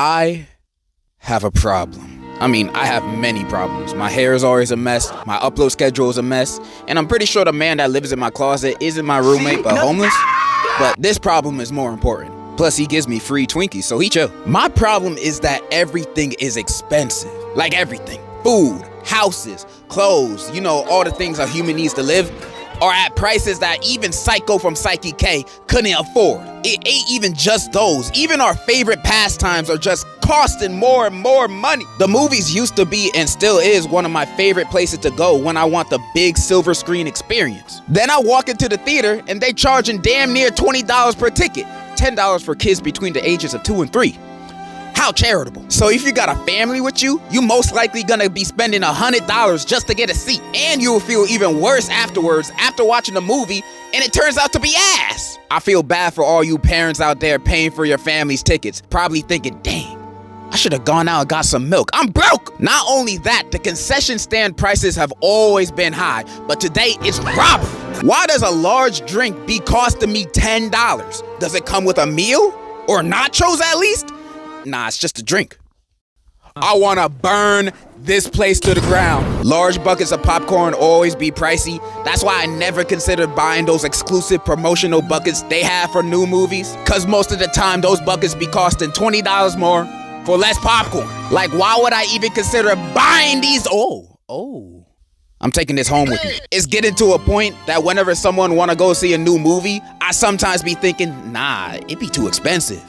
I have a problem. I mean, I have many problems. My hair is always a mess, my upload schedule is a mess, and I'm pretty sure the man that lives in my closet isn't my roommate but homeless. But this problem is more important. Plus, he gives me free Twinkies, so he chill. My problem is that everything is expensive. Like everything. Food, houses, clothes, all the things a human needs to live are at prices that even Psycho from Psyche K couldn't afford. It ain't even just those. Even our favorite pastimes are just costing more and more money. The movies used to be and still is one of my favorite places to go when I want the big silver screen experience. Then I walk into the theater and they charging damn near $20 per ticket. $10 for kids between the ages of 2 and 3. How charitable. So if you got a family with you, you most likely gonna be spending $100 just to get a seat. And you will feel even worse afterwards after watching the movie and it turns out to be ass. I feel bad for all you parents out there paying for your family's tickets, probably thinking, dang, I should have gone out and got some milk. I'm broke. Not only that, the concession stand prices have always been high, but today it's robbery. Why does a large drink be costing me $10? Does it come with a meal? Or nachos at least? Nah, it's just a drink. I wanna burn this place to the ground. Large buckets of popcorn always be pricey. That's why I never considered buying those exclusive promotional buckets they have for new movies. Cause most of the time those buckets be costing $20 more for less popcorn. Like, why would I even consider buying these? Oh. I'm taking this home with me. It's getting to a point that whenever someone wanna go see a new movie, I sometimes be thinking, nah, it'd be too expensive.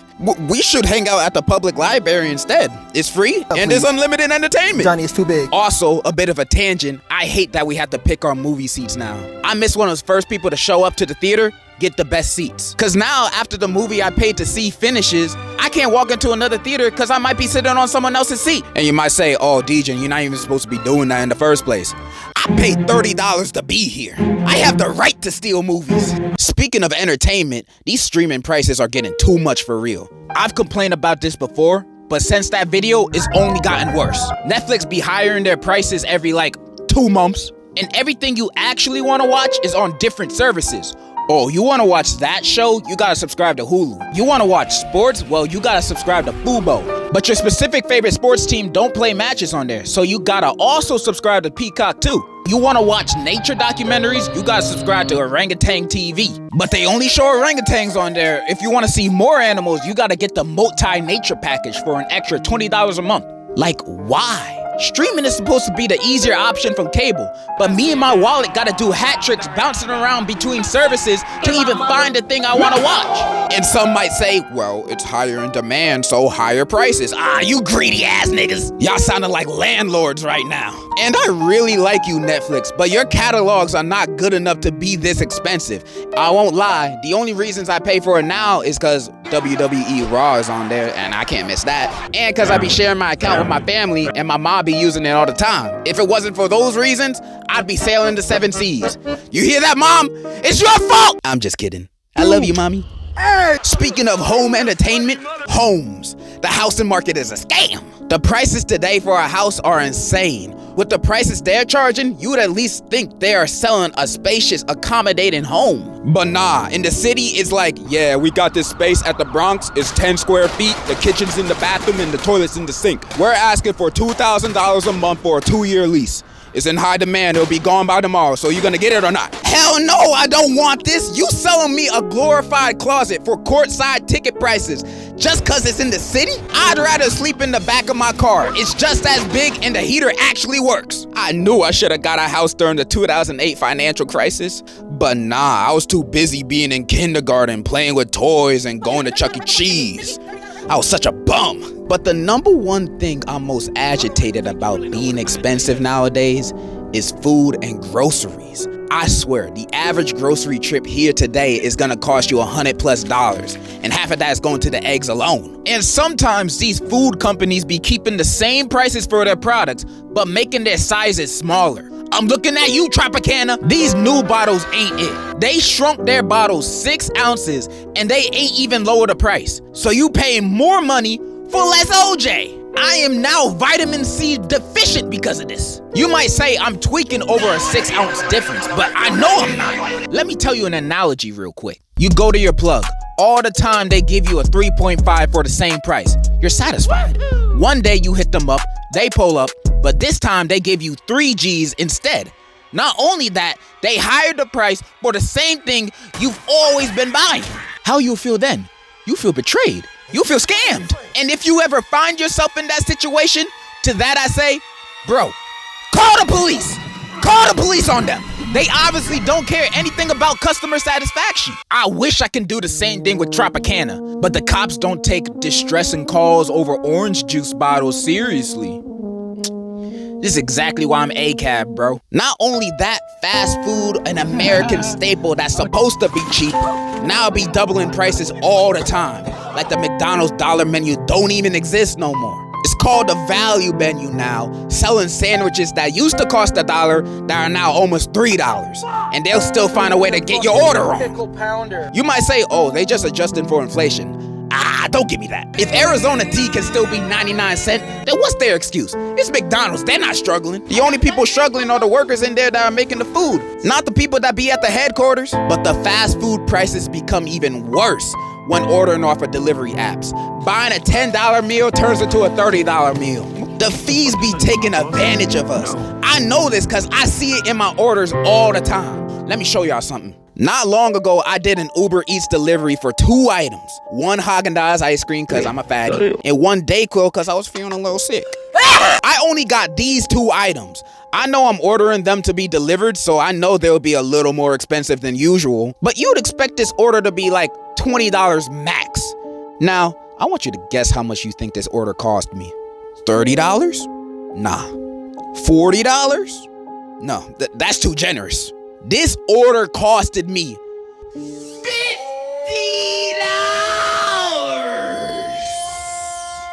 We should hang out at the public library instead. It's free and there's unlimited entertainment. Johnny, it's too big. Also, a bit of a tangent, I hate that we have to pick our movie seats now. I miss one of those first people to show up to the theater, get the best seats. Cause now, after the movie I paid to see finishes, I can't walk into another theater cause I might be sitting on someone else's seat. And you might say, oh, DJ, you're not even supposed to be doing that in the first place. I paid $30 to be here. I have the right to steal movies. Speaking of entertainment, these streaming prices are getting too much for real. I've complained about this before, but since that video, it's only gotten worse. Netflix be hiring their prices every 2 months, and everything you actually want to watch is on different services. Oh, you want to watch that show? You gotta subscribe to Hulu. You want to watch sports? Well, you gotta subscribe to Fubo. But your specific favorite sports team don't play matches on there, so you gotta also subscribe to Peacock too. You want to watch nature documentaries? You gotta subscribe to Orangutan TV. But they only show orangutans on there. If you want to see more animals, you gotta get the multi-nature package for an extra $20 a month. Like, why? Streaming is supposed to be the easier option from cable, but me and my wallet gotta do hat tricks bouncing around between services to even find the thing I wanna watch. And some might say, well, it's higher in demand, so higher prices. You greedy ass niggas. Y'all sounding like landlords right now. And I really like you, Netflix, but your catalogs are not good enough to be this expensive. I won't lie, the only reasons I pay for it now is cause WWE Raw is on there, and I can't miss that. And cause I be sharing my account with my family, and my mom be using it all the time. If it wasn't for those reasons, I'd be sailing the 7 seas. You hear that, Mom? It's your fault! I'm just kidding. I love you, Mommy. Speaking of home entertainment, homes. The housing market is a scam. The prices today for a house are insane. With the prices they're charging, you would at least think they are selling a spacious, accommodating home. But nah, in the city, it's like, yeah, we got this space at the Bronx. It's 10 square feet, the kitchen's in the bathroom, and the toilet's in the sink. We're asking for $2,000 a month for a 2-year lease. It's in high demand, it'll be gone by tomorrow, so you gonna get it or not? Hell no, I don't want this. You selling me a glorified closet for courtside ticket prices just cause it's in the city? I'd rather sleep in the back of my car. It's just as big and the heater actually works. I knew I should have got a house during the 2008 financial crisis, but nah, I was too busy being in kindergarten, playing with toys and going to Chuck E. Cheese. I was such a bum. But the number one thing I'm most agitated about being expensive nowadays is food and groceries. I swear, the average grocery trip here today is gonna cost you $100+, and half of that is going to the eggs alone. And sometimes these food companies be keeping the same prices for their products, but making their sizes smaller. I'm looking at you, Tropicana. These new bottles ain't it. They shrunk their bottles 6 ounces and they ain't even lower the price. So you pay more money for less OJ. I am now vitamin C deficient because of this. You might say I'm tweaking over a 6-ounce difference, but I know I'm not. Let me tell you an analogy real quick. You go to your plug. all the time they give you a 3.5 for the same price. You're satisfied. One day you hit them up, they pull up, but this time they give you 3 G's instead. Not only that, they hired the price for the same thing you've always been buying. How you feel then? You feel betrayed. You feel scammed. And if you ever find yourself in that situation, to that I say, bro, call the police. Call the police on them. They obviously don't care anything about customer satisfaction. I wish I can do the same thing with Tropicana, but the cops don't take distressing calls over orange juice bottles seriously. This is exactly why I'm ACAB, bro. Not only that, fast food, an American staple that's supposed to be cheap, now be doubling prices all the time. Like the McDonald's dollar menu don't even exist no more. It's called the value menu now, selling sandwiches that used to cost $1 that are now almost $3. And they'll still find a way to get your order wrong. You might say, oh, they just adjusting for inflation. Don't give me that. If Arizona tea can still be 99 cents, then what's their excuse? It's McDonald's, they're not struggling. The only people struggling are the workers in there that are making the food, not the people that be at the headquarters. But the fast food prices become even worse when ordering off of delivery apps. Buying a $10 meal turns into a $30 meal. The fees be taking advantage of us. I know this because I see it in my orders all the time. Let me show y'all something. Not long ago, I did an Uber Eats delivery for 2 items. 1 Haagen-Dazs ice cream because I'm a fatty, and 1 Dayquil because I was feeling a little sick. I only got these 2 items. I know I'm ordering them to be delivered, so I know they'll be a little more expensive than usual. But you'd expect this order to be like $20 max. Now, I want you to guess how much you think this order cost me. $30? Nah. $40? No, that's too generous. This order costed me $50.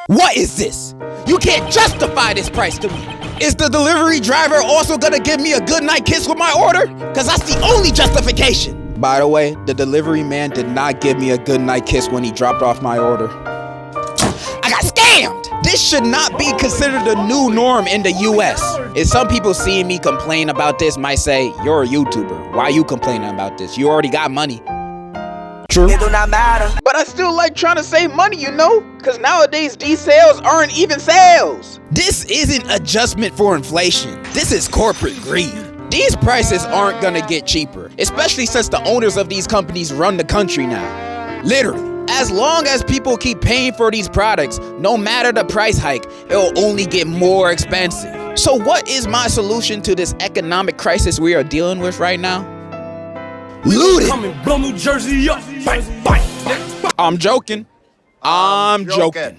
What is this? You can't justify this price to me. Is the delivery driver also gonna give me a goodnight kiss with my order? Cause that's the only justification. By the way, the delivery man did not give me a goodnight kiss when he dropped off my order. I got scammed! This should not be considered a new norm in the US. And some people seeing me complain about this might say, you're a YouTuber. Why are you complaining about this? You already got money. True. It do not matter. But I still like trying to save money, you know? Because nowadays these sales aren't even sales. This isn't adjustment for inflation. This is corporate greed. These prices aren't gonna get cheaper, especially since the owners of these companies run the country now. Literally. As long as people keep paying for these products, no matter the price hike, it'll only get more expensive. So what is my solution to this economic crisis we are dealing with right now? Loot it! Blow New Jersey up. Bang, bang. I'm joking. I'm joking.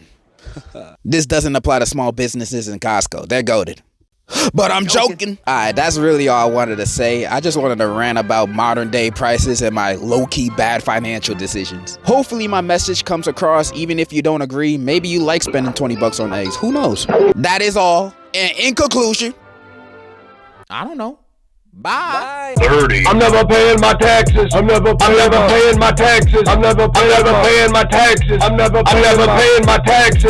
This doesn't apply to small businesses in Costco. They're goated. But I'm joking. Alright, that's really all I wanted to say. I just wanted to rant about modern day prices and my low-key bad financial decisions. Hopefully my message comes across even if you don't agree. Maybe you like spending 20 bucks on eggs. Who knows? That is all. And in conclusion, I don't know. Bye. 30. I'm never paying my taxes. I'm never paying my taxes. I'm never paying my taxes. I'm never paying my taxes.